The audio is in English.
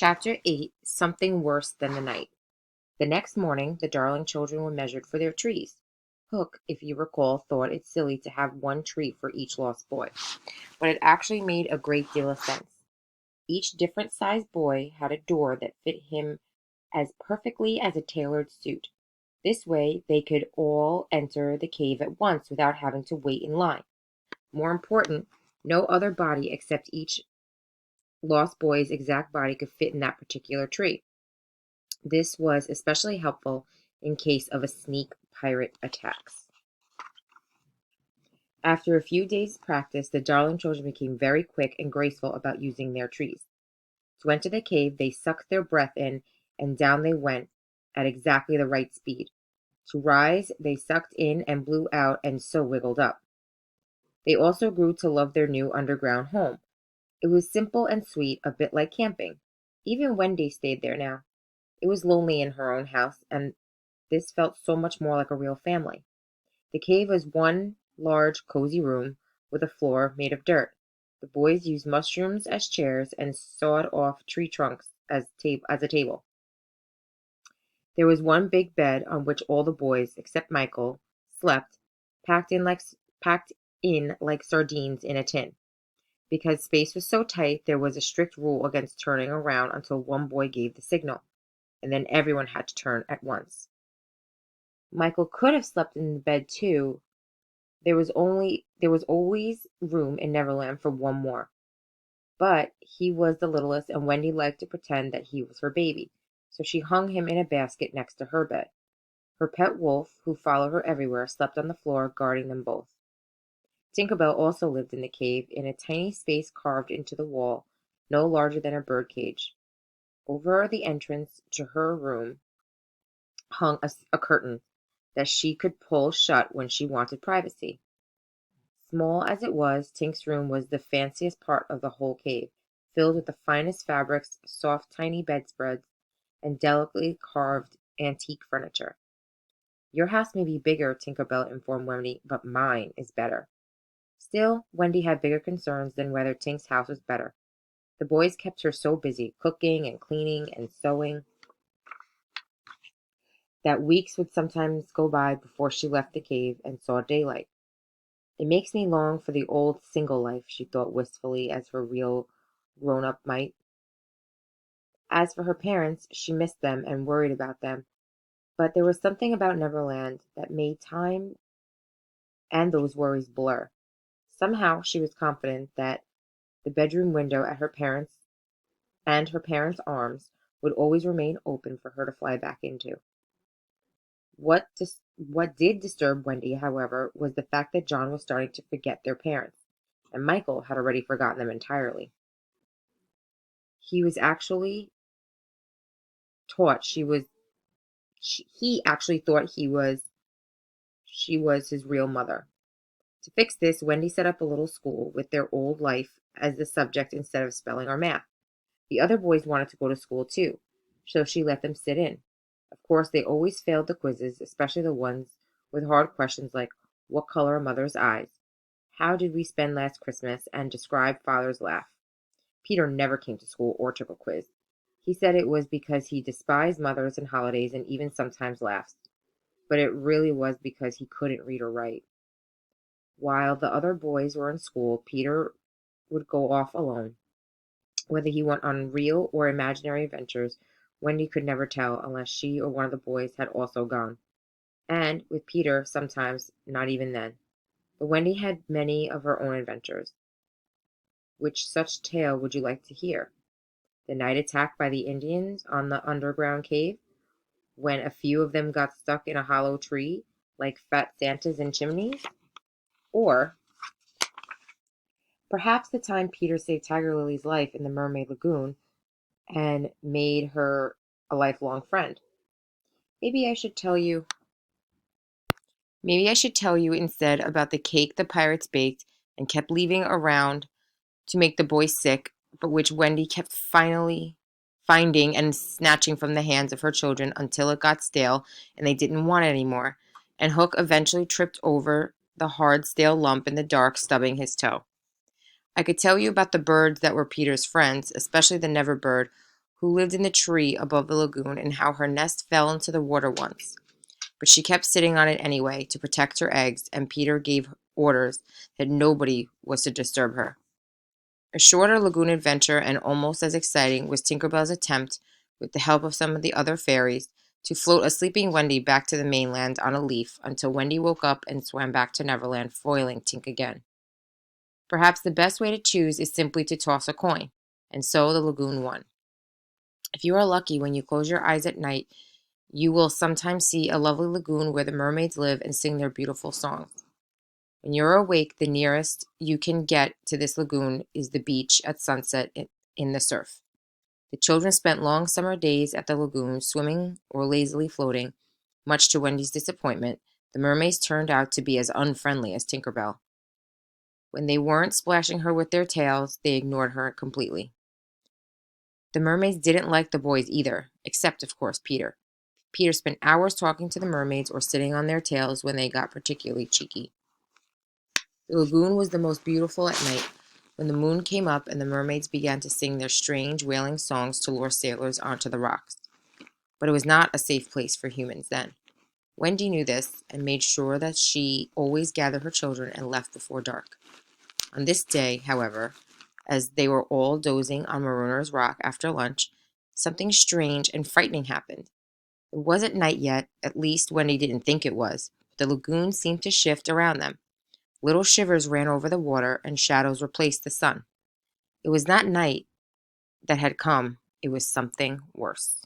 Chapter 8 Something Worse Than the Night. The next morning, the darling children were measured for their trees. Hook, if you recall, thought it silly to have one tree for each lost boy, but it actually made a great deal of sense. Each different sized boy had a door that fit him as perfectly as a tailored suit. This way, they could all enter the cave at once without having to wait in line. More important, no other body except each lost boy's exact body could fit in that particular tree. This was especially helpful in case of a sneak pirate attacks. After a few days' practice, the darling children became very quick and graceful about using their trees. To enter the cave, they sucked their breath in, and down they went at exactly the right speed. To rise, they sucked in and blew out and so wiggled up. They also grew to love their new underground home. It was simple and sweet, a bit like camping. Even Wendy stayed there now. It was lonely in her own house, and this felt so much more like a real family. The cave was one large, cozy room with a floor made of dirt. The boys used mushrooms as chairs and sawed off tree trunks as a table. There was one big bed on which all the boys, except Michael, slept, packed in like packed in like sardines in a tin. Because space was so tight, there was a strict rule against turning around until one boy gave the signal, and then everyone had to turn at once. Michael could have slept in the bed too. There was always room in Neverland for one more. But he was the littlest, and Wendy liked to pretend that he was her baby, so she hung him in a basket next to her bed. Her pet wolf, who followed her everywhere, slept on the floor, guarding them both. Tinker Bell also lived in the cave, in a tiny space carved into the wall, no larger than a bird cage. Over the entrance to her room hung a curtain that she could pull shut when she wanted privacy. Small as it was, Tink's room was the fanciest part of the whole cave, filled with the finest fabrics, soft tiny bedspreads, and delicately carved antique furniture. Your house may be bigger, Tinker Bell informed Wendy, but mine is better. Still, Wendy had bigger concerns than whether Tink's house was better. The boys kept her so busy, cooking and cleaning and sewing, that weeks would sometimes go by before she left the cave and saw daylight. It makes me long for the old single life, she thought wistfully, as her real grown-up might. As for her parents, she missed them and worried about them, but there was something about Neverland that made time and those worries blur. Somehow she was confident that the bedroom window at her parents' arms would always remain open for her to fly back into. What did disturb Wendy, however, was the fact that John was starting to forget their parents, and Michael had already forgotten them entirely. He was actually taught she was he actually thought she was his real mother. To fix this, Wendy set up a little school with their old life as the subject instead of spelling or math. The other boys wanted to go to school too, so she let them sit in. Of course, they always failed the quizzes, especially the ones with hard questions like what color are mother's eyes? How did we spend last Christmas? And describe father's laugh. Peter never came to school or took a quiz. He said it was because he despised mothers and holidays and even sometimes laughs. But it really was because he couldn't read or write. While the other boys were in school, Peter would go off alone. Whether he went on real or imaginary adventures, Wendy could never tell unless she or one of the boys had also gone. And, with Peter, sometimes not even then. But Wendy had many of her own adventures. Which such tale would you like to hear? The night attack by the Indians on the underground cave, when a few of them got stuck in a hollow tree like fat Santas in chimneys? Or perhaps the time Peter saved Tiger Lily's life in the Mermaid Lagoon and made her a lifelong friend. Maybe I should tell you Maybe I should tell you instead about the cake the pirates baked and kept leaving around to make the boys sick, but which Wendy kept finally finding and snatching from the hands of her children until it got stale and they didn't want it anymore, and Hook eventually tripped over the hard, stale lump in the dark, stubbing his toe. I could tell you about the birds that were Peter's friends, especially the Never bird, who lived in the tree above the lagoon and how her nest fell into the water once. But she kept sitting on it anyway to protect her eggs, and Peter gave orders that nobody was to disturb her. A shorter lagoon adventure, and almost as exciting, was Tinker Bell's attempt, with the help of some of the other fairies, to float a sleeping Wendy back to the mainland on a leaf until Wendy woke up and swam back to Neverland, foiling Tink again. Perhaps the best way to choose is simply to toss a coin, and so the lagoon won. If you are lucky, when you close your eyes at night, you will sometimes see a lovely lagoon where the mermaids live and sing their beautiful songs. When you're awake, the nearest you can get to this lagoon is the beach at sunset in the surf. The children spent long summer days at the lagoon, swimming or lazily floating. Much to Wendy's disappointment, the mermaids turned out to be as unfriendly as Tinker Bell. When they weren't splashing her with their tails, they ignored her completely. The mermaids didn't like the boys either, except, of course, Peter. Peter spent hours talking to the mermaids or sitting on their tails when they got particularly cheeky. The lagoon was the most beautiful at night, when the moon came up and the mermaids began to sing their strange, wailing songs to lure sailors onto the rocks. But it was not a safe place for humans then. Wendy knew this and made sure that she always gathered her children and left before dark. On this day, however, as they were all dozing on Marooner's Rock after lunch, something strange and frightening happened. It wasn't night yet, at least Wendy didn't think it was. The lagoon seemed to shift around them. Little shivers ran over the water, and shadows replaced the sun. It was not night that had come, it was something worse.